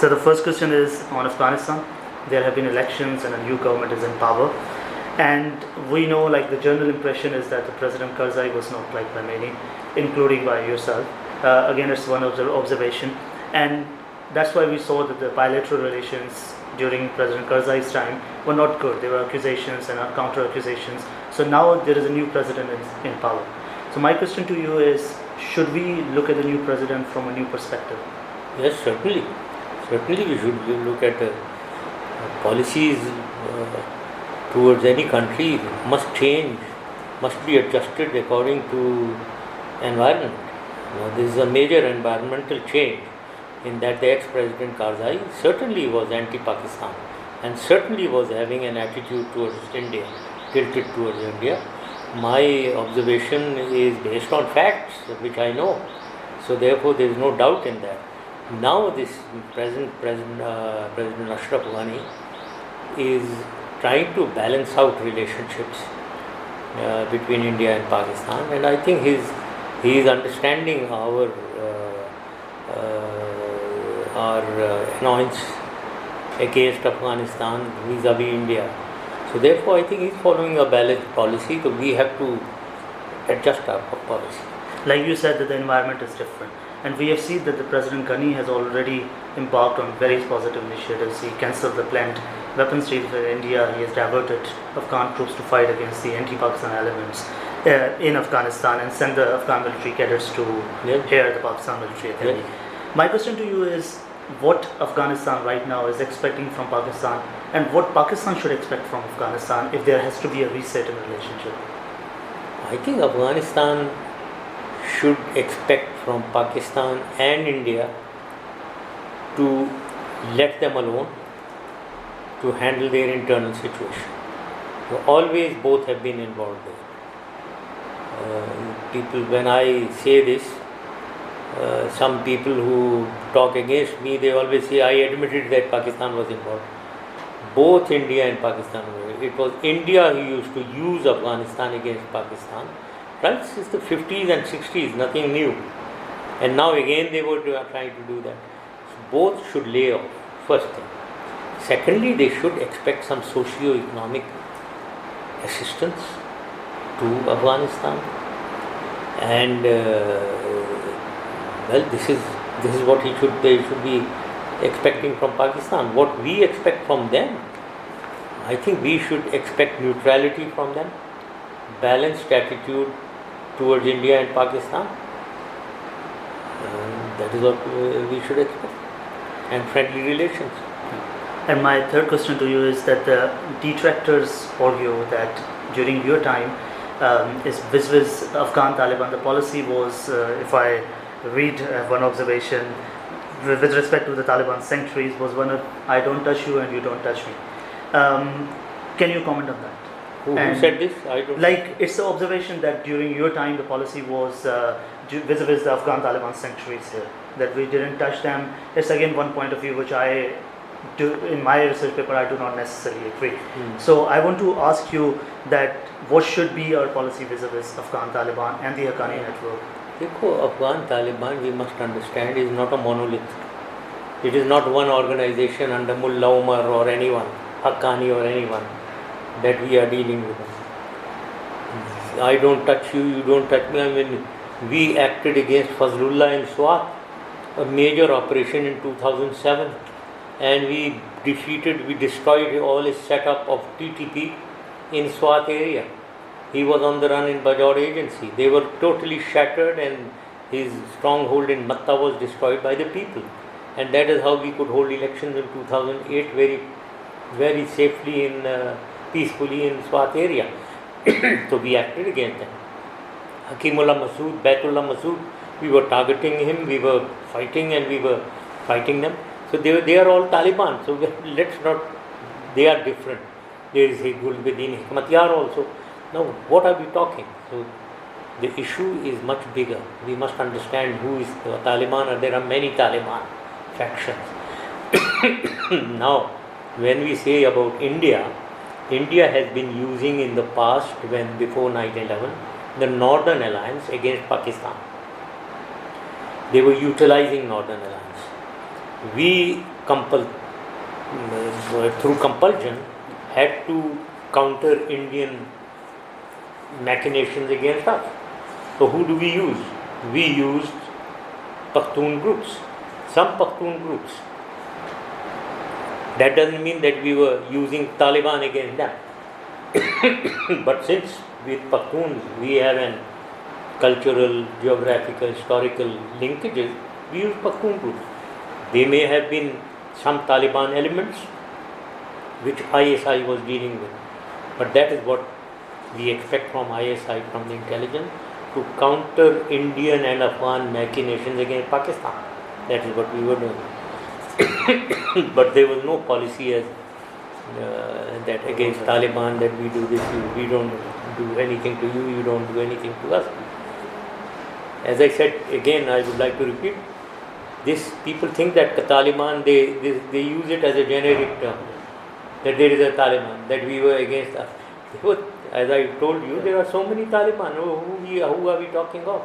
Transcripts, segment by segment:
So the first question is on Afghanistan. There have been elections and a new government is in power. And we know, like, the general impression is that the President Karzai was not liked by many, including by yourself. Again, it's one observation. And that's why we saw that the bilateral relations during President Karzai's time were not good. There were accusations and counter accusations. So now there is a new president in power. So my question to you is, should we look at the new president from a new perspective? Yes, certainly. Certainly we should look at policies towards any country must change, must be adjusted according to environment. This is a major environmental change in that the ex-President Karzai certainly was anti-Pakistan and certainly was having an attitude towards India, tilted towards India. My observation is based on facts, which I know. So therefore there is no doubt in that. Now this President Ashraf Ghani is trying to balance out relationships between India and Pakistan, and I think he is understanding our annoyance against Afghanistan vis-a-vis India. So therefore I think he is following a balanced policy, so we have to adjust our policy. Like you said, that the environment is different. And we have seen that the President Ghani has already embarked on very positive initiatives. He cancelled the planned weapons deal with India. He has diverted Afghan troops to fight against the anti-Pakistan elements in Afghanistan and sent the Afghan military cadets to hear the Pakistan military academy. My question to you is, what Afghanistan right now is expecting from Pakistan, and what Pakistan should expect from Afghanistan if there has to be a reset in the relationship? I think Afghanistan should expect from Pakistan and India to let them alone to handle their internal situation. So always both have been involved there. People, when I say this, some people who talk against me, they always say I admitted that Pakistan was involved. Both India and Pakistan were. It was India who used to use Afghanistan against Pakistan. Right, since the 50s and 60s, nothing new. And now again they were trying to do that. So both should lay off, first thing. Secondly, they should expect some socio-economic assistance to Afghanistan. And this is what they should be expecting from Pakistan. What we expect from them, I think we should expect neutrality from them, balanced attitude towards India and Pakistan. That is what we should expect, and friendly relations. And my third question to you is that the detractors argue that during your time is vis-a-vis Afghan Taliban, the policy was, if I read one observation, with respect to the Taliban sanctuaries, was one of I don't touch you and you don't touch me. Can you comment on that? Who said this? I don't like, it's the observation that during your time the policy was vis-a-vis the Afghan Taliban sanctuaries here, that we didn't touch them. It's again one point of view which I do in my research paper I do not necessarily agree. So I want to ask you that what should be our policy vis-a-vis Afghan Taliban and the Haqqani network? Afghan Taliban, we must understand, is not a monolith. It is not one organization under Mullah Umar or anyone, Haqqani or anyone, that we are dealing with. I don't touch you, you don't touch me. I mean, we acted against Fazlullah in Swat, a major operation in 2007, and we destroyed all his setup of TTP in Swat area. He was on the run in Bajaur agency. They were totally shattered, and his stronghold in Matta was destroyed by the people. And that is how we could hold elections in 2008 very, very safely peacefully in Swat area. So we acted against them. Hakimullah Masood, Baitullah Masood, we were targeting him, we were fighting and we were fighting them. So they are all Taliban. So let's not, they are different. There is Gulbuddin Hikmatyar also. Now what are we talking? So the issue is much bigger. We must understand who is the Taliban, and there are many Taliban factions. Now when we say about India, India has been using in the past, before 9/11, the Northern Alliance against Pakistan. They were utilizing Northern Alliance. we through compulsion had to counter Indian machinations against us. So who do we use? We used Pashtun groups, some Pashtun groups. That doesn't mean that we were using Taliban against them. But since with Pashtuns we have an cultural, geographical, historical linkages, we use Pashtun groups. They may have been some Taliban elements which ISI was dealing with. But that is what we expect from ISI, from the intelligence, to counter Indian and Afghan machinations against Pakistan. That is what we were doing. But there was no policy as that against Taliban, that we do this, we don't do anything to you, you don't do anything to us. As I said again, I would like to repeat, this people think that Taliban, they use it as a generic term, that there is a Taliban, that we were against us. As I told you, there are so many Taliban. Who are we talking of?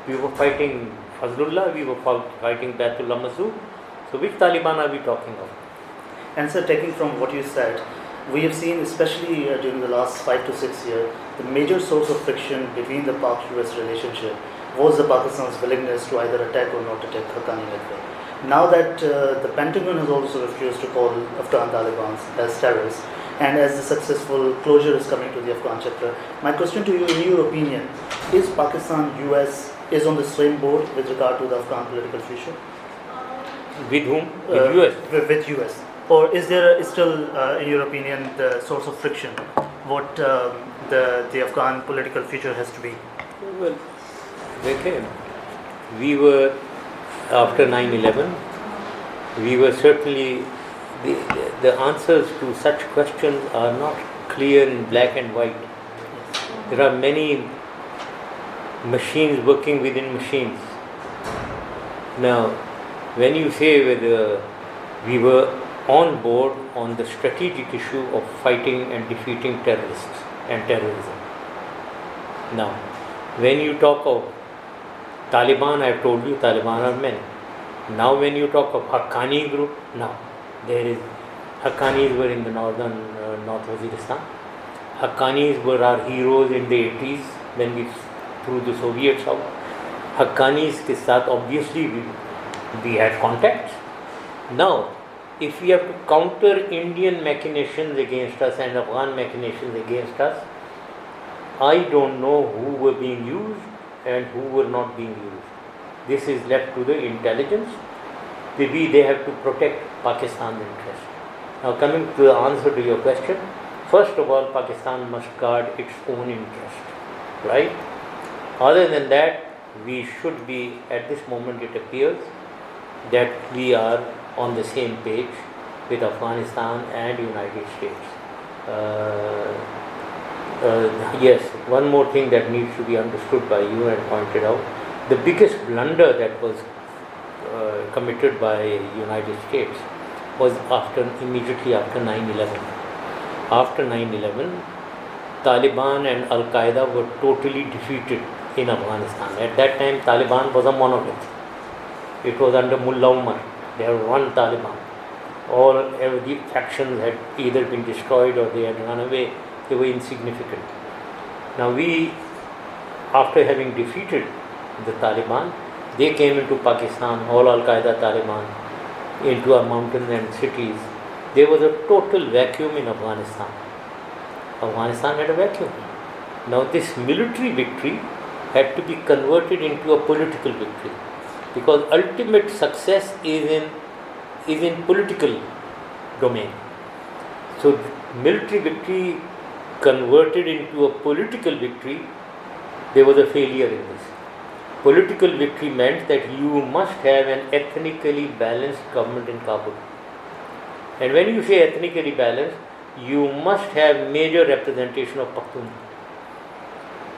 We were fighting Fazlullah, we were fighting Baitullah Masood. So which Taliban are we talking of? And sir, taking from what you said, we have seen, especially during the last 5 to 6 years, the major source of friction between the Pak-US relationship was the Pakistan's willingness to either attack or not attack Haqqani network. Now that the Pentagon has also refused to call Afghan Taliban as terrorists, and as the successful closure is coming to the Afghan chapter, my question to you, in your opinion, is Pakistan, US is on the same board with regard to the Afghan political future? With whom? With US? With US. Or is there still, in your opinion, the source of friction, what the Afghan political future has to be? Well, okay. We were, after 9/11, we were certainly, the answers to such questions are not clear in black and white. There are many machines working within machines. Now, when you say whether we were on board on the strategic issue of fighting and defeating terrorists and terrorism. Now, when you talk of Taliban, I have told you Taliban are many. Now when you talk of Haqqani group, now there is, Haqqanis were in the North Waziristan. Haqqanis were our heroes in the 80s when we threw the Soviets out. Haqqanis ke saath obviously we had contacts. Now, if we have to counter Indian machinations against us and Afghan machinations against us, I don't know who were being used and who were not being used. This is left to the intelligence. Maybe they have to protect Pakistan's interest. Now, coming to the answer to your question, first of all, Pakistan must guard its own interest, right? Other than that, we should be, at this moment it appears, that we are on the same page with Afghanistan and United States. Yes, one more thing that needs to be understood by you and pointed out. The biggest blunder that was committed by United States was immediately after 9/11. After 9/11, Taliban and Al-Qaeda were totally defeated in Afghanistan. At that time, Taliban was a monolith. It was under Mullah Umar. There was one Taliban. All the factions had either been destroyed or they had run away. They were insignificant. Now we, after having defeated the Taliban, they came into Pakistan, all Al-Qaeda Taliban, into our mountains and cities. There was a total vacuum in Afghanistan. Afghanistan had a vacuum. Now this military victory had to be converted into a political victory, because ultimate success is in political domain. So military victory converted into a political victory, there was a failure in this. Political victory meant that you must have an ethnically balanced government in Kabul. And when you say ethnically balanced, you must have major representation of Pashtun.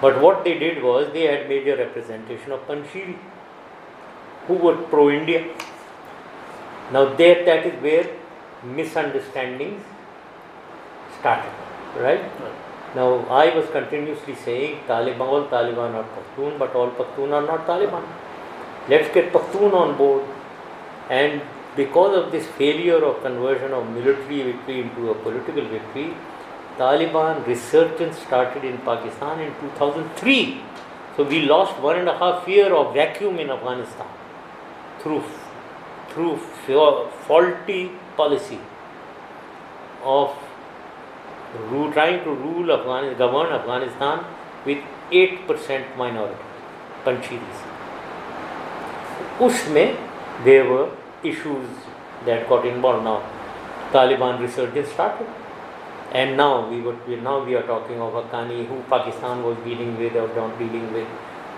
But what they did was, they had major representation of Panjshiri, who were pro-India. Now that is where misunderstandings started, right? Now I was continuously saying all Taliban are Pashtun, but all Pashtun are not Taliban. Let's get Pashtun on board. And because of this failure of conversion of military victory into a political victory, Taliban resurgence started in Pakistan in 2003. So we lost 1.5 years of vacuum in Afghanistan through faulty policy of trying to govern Afghanistan with 8% minority, Panchiris. Usme there were issues that got involved. Now Taliban resurgence started, and now we are talking of Haqqani, who Pakistan was dealing with or not dealing with.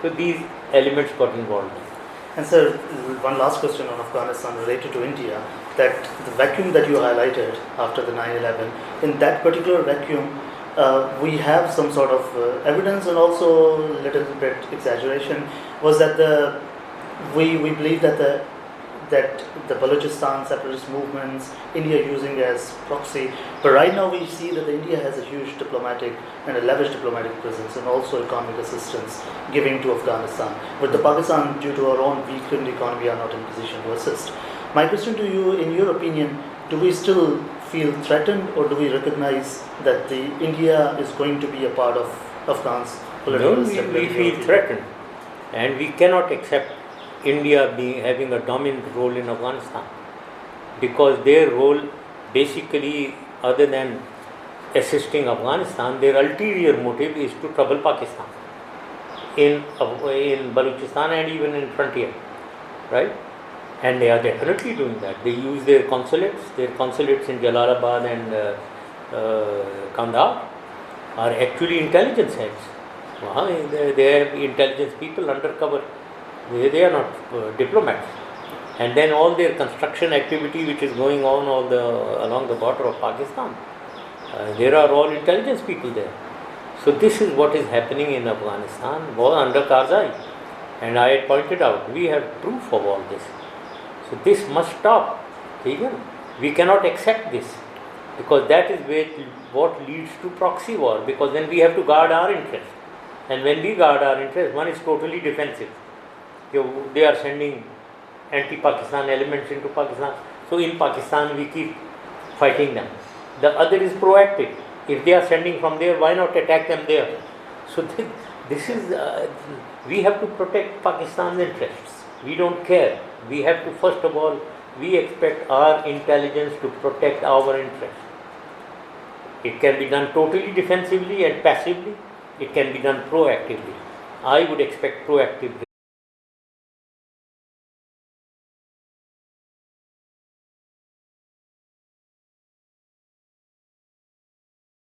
So these elements got involved. And sir, one last question on Afghanistan related to India, that the vacuum that you highlighted after the 9/11, in that particular vacuum, we have some sort of evidence and also a little bit exaggeration, was that we believe that the Balochistan separatist movements, India using as proxy, but right now we see that India has a huge diplomatic and a lavish diplomatic presence and also economic assistance giving to Afghanistan. But the Pakistan, due to our own weakened economy, are not in position to assist. My question to you, in your opinion, do we still feel threatened, or do we recognize that India is going to be a part of Afghan's political stability? We feel threatened, and we cannot accept India having a dominant role in Afghanistan, because their role basically, other than assisting Afghanistan, their ulterior motive is to trouble Pakistan in Balochistan and even in frontier, right? And they are definitely doing that. They use their consulates in Jalalabad and Kandahar are actually intelligence heads. They have intelligence people undercover. They are not diplomats. And then all their construction activity which is going on along the border of Pakistan, there are all intelligence people there. So this is what is happening in Afghanistan under Karzai. And I had pointed out, we have proof of all this. So this must stop. We cannot accept this, because that is what leads to proxy war, because then we have to guard our interests. And when we guard our interests, one is totally defensive. They are sending anti-Pakistan elements into Pakistan. So in Pakistan we keep fighting them. The other is proactive. If they are sending from there, why not attack them there? So this is, we have to protect Pakistan's interests. We don't care. We have to, first of all, we expect our intelligence to protect our interests. It can be done totally defensively and passively. It can be done proactively. I would expect proactive